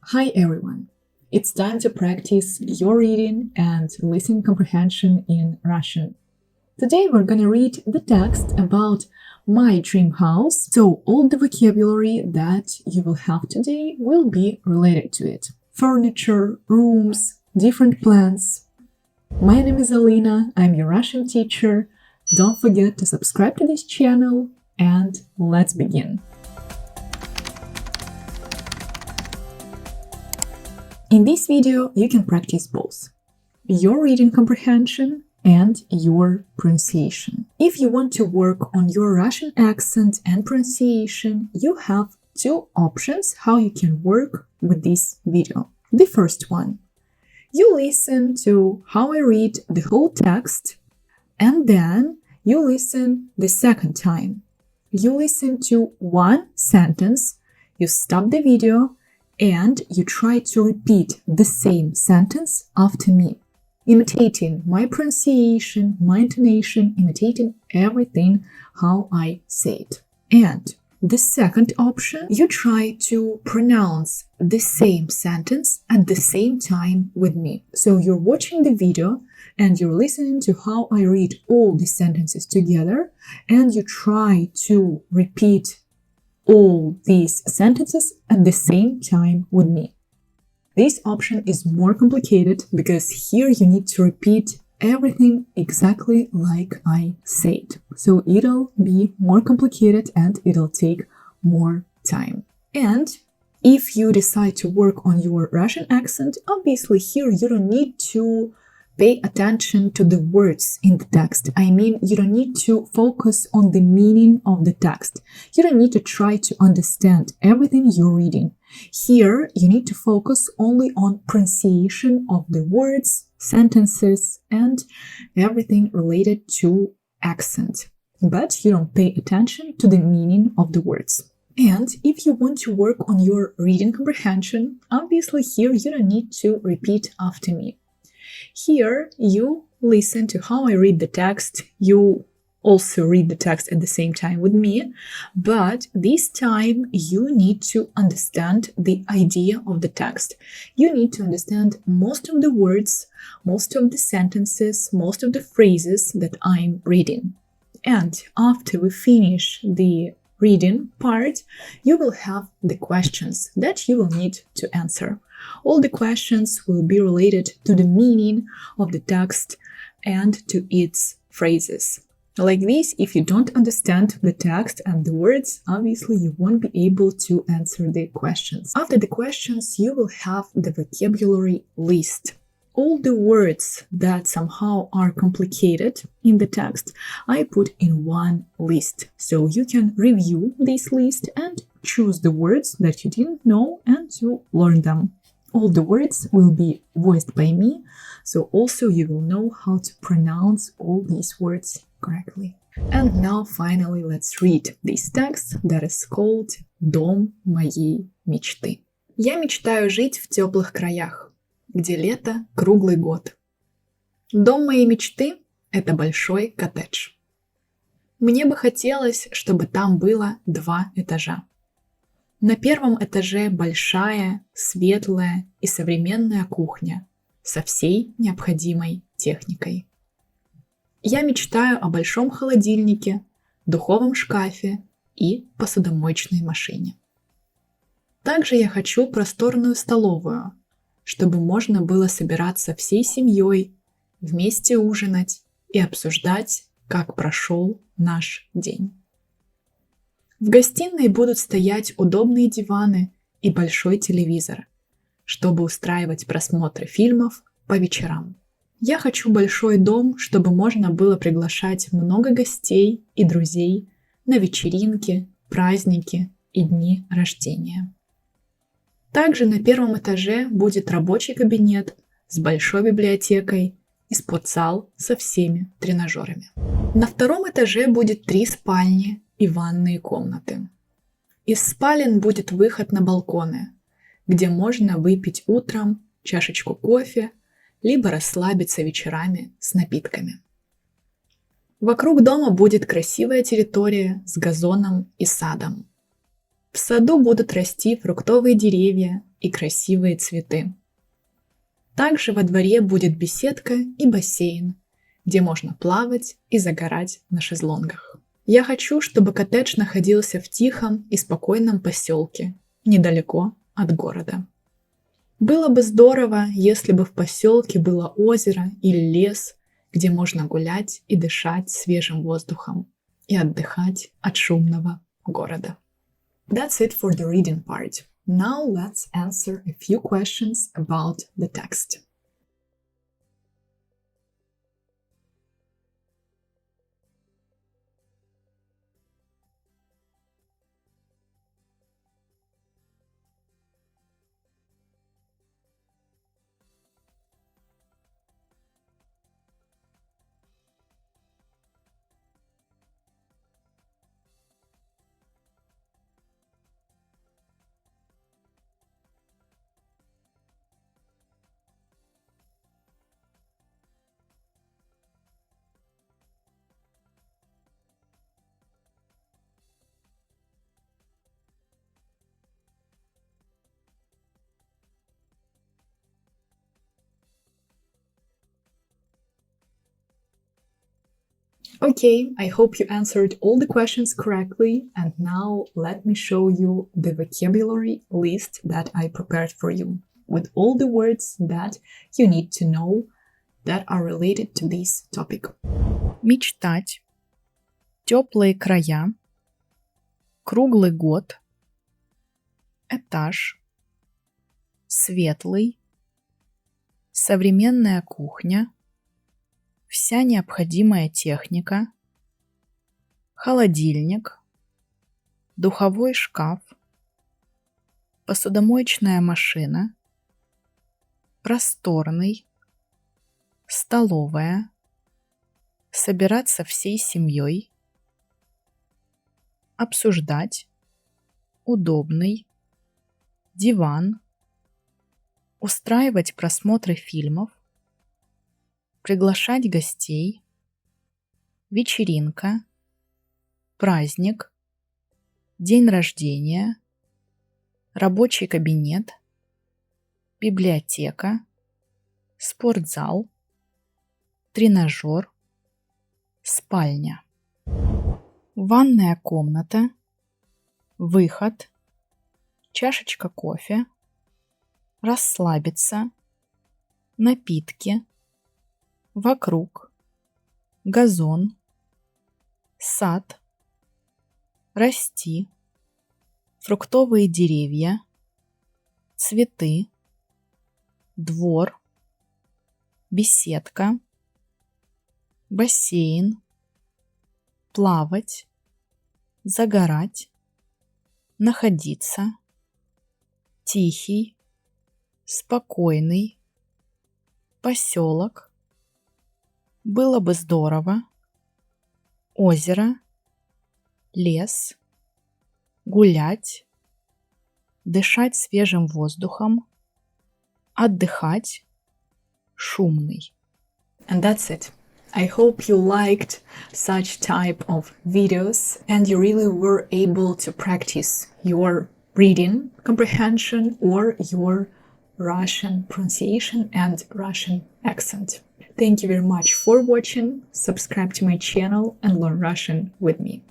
Hi everyone! It's time to practice your reading and listening comprehension in Russian. Today we're gonna read the text about my dream house, so all the vocabulary that you will have today will be related to it. Furniture, rooms, different plants. My name is Alina, I'm your Russian teacher. Don't forget to subscribe to this channel and let's begin. In this video, you can practice both your reading comprehension and your pronunciation. If you want to work on your Russian accent and pronunciation, you have two options how you can work with this video. The first one, you listen to how I read the whole text and then you listen the second time. You listen to one sentence, you stop the video, and you try to repeat the same sentence after me, imitating my pronunciation, my intonation, imitating everything how I say it. And the second option, you try to pronounce the same sentence at the same time with me. So you're watching the video and you're listening to how I read all the sentences together and you try to repeat all these sentences at the same time with me. This option is more complicated because here you need to repeat everything exactly like I said. So it'll be more complicated and it'll take more time. And if you decide to work on your Russian accent, obviously here you don't need to pay attention to the words in the text. I mean, you don't need to focus on the meaning of the text. You don't need to try to understand everything you're reading. Here, you need to focus only on pronunciation of the words, sentences, and everything related to accent. But you don't pay attention to the meaning of the words. And if you want to work on your reading comprehension, obviously here you don't need to repeat after me. Here, you listen to how I read the text. You also read the text at the same time with me, but this time you need to understand the idea of the text. You need to understand most of the words, most of the sentences, most of the phrases that I'm reading. And after we finish the reading part, you will have the questions that you will need to answer. All the questions will be related to the meaning of the text and to its phrases. Like this, if you don't understand the text and the words, obviously you won't be able to answer the questions. After the questions, you will have the vocabulary list. All the words that somehow are complicated in the text, I put in one list. So you can review this list and choose the words that you didn't know and to learn them. All the words will be voiced by me, so also you will know how to pronounce all these words correctly. And now finally let's read this text that is called «Дом моей мечты». Я мечтаю жить в теплых краях, где лето круглый год. Дом моей мечты – это большой коттедж. Мне бы хотелось, чтобы там было 2 этажа. На первом этаже большая, светлая и современная кухня со всей необходимой техникой. Я мечтаю о большом холодильнике, духовом шкафе и посудомоечной машине. Также я хочу просторную столовую, чтобы можно было собираться всей семьей, вместе ужинать и обсуждать, как прошел наш день. В гостиной будут стоять удобные диваны и большой телевизор, чтобы устраивать просмотры фильмов по вечерам. Я хочу большой дом, чтобы можно было приглашать много гостей и друзей на вечеринки, праздники и дни рождения. Также на первом этаже будет рабочий кабинет с большой библиотекой и спортзал со всеми тренажерами. На втором этаже будет 3 спальни и ванные комнаты. Из спален будет выход на балконы, где можно выпить утром чашечку кофе, либо расслабиться вечерами с напитками. Вокруг дома будет красивая территория с газоном и садом. В саду будут расти фруктовые деревья и красивые цветы. Также во дворе будет беседка и бассейн, где можно плавать и загорать на шезлонгах. Я хочу, чтобы коттедж находился в тихом и спокойном поселке, недалеко от города. Было бы здорово, если бы в поселке было озеро или лес, где можно гулять и дышать свежим воздухом и отдыхать от шумного города. That's it for the reading part. Now let's answer a few questions about the text. Okay, I hope you answered all the questions correctly, and now let me show you the vocabulary list that I prepared for you, with all the words that you need to know that are related to this topic. Мечтать, теплые края, круглый год, этаж, светлый, современная кухня, вся необходимая техника, холодильник, духовой шкаф, посудомоечная машина, просторный, столовая, собираться всей семьей, обсуждать, удобный, диван, устраивать просмотры фильмов, приглашать гостей, вечеринка, праздник, день рождения, рабочий кабинет, библиотека, спортзал, тренажер, спальня, ванная комната, выход, чашечка кофе, расслабиться, напитки, вокруг, газон, сад, расти, фруктовые деревья, цветы, двор, беседка, бассейн, плавать, загорать, находиться, тихий, спокойный, поселок, было бы здорово, озеро, лес, гулять, дышать свежим воздухом, отдыхать, шумный. And that's it. I hope you liked such type of videos and you really were able to practice your reading comprehension or your Russian pronunciation and Russian accent. Thank you very much for watching. Subscribe to my channel and learn Russian with me.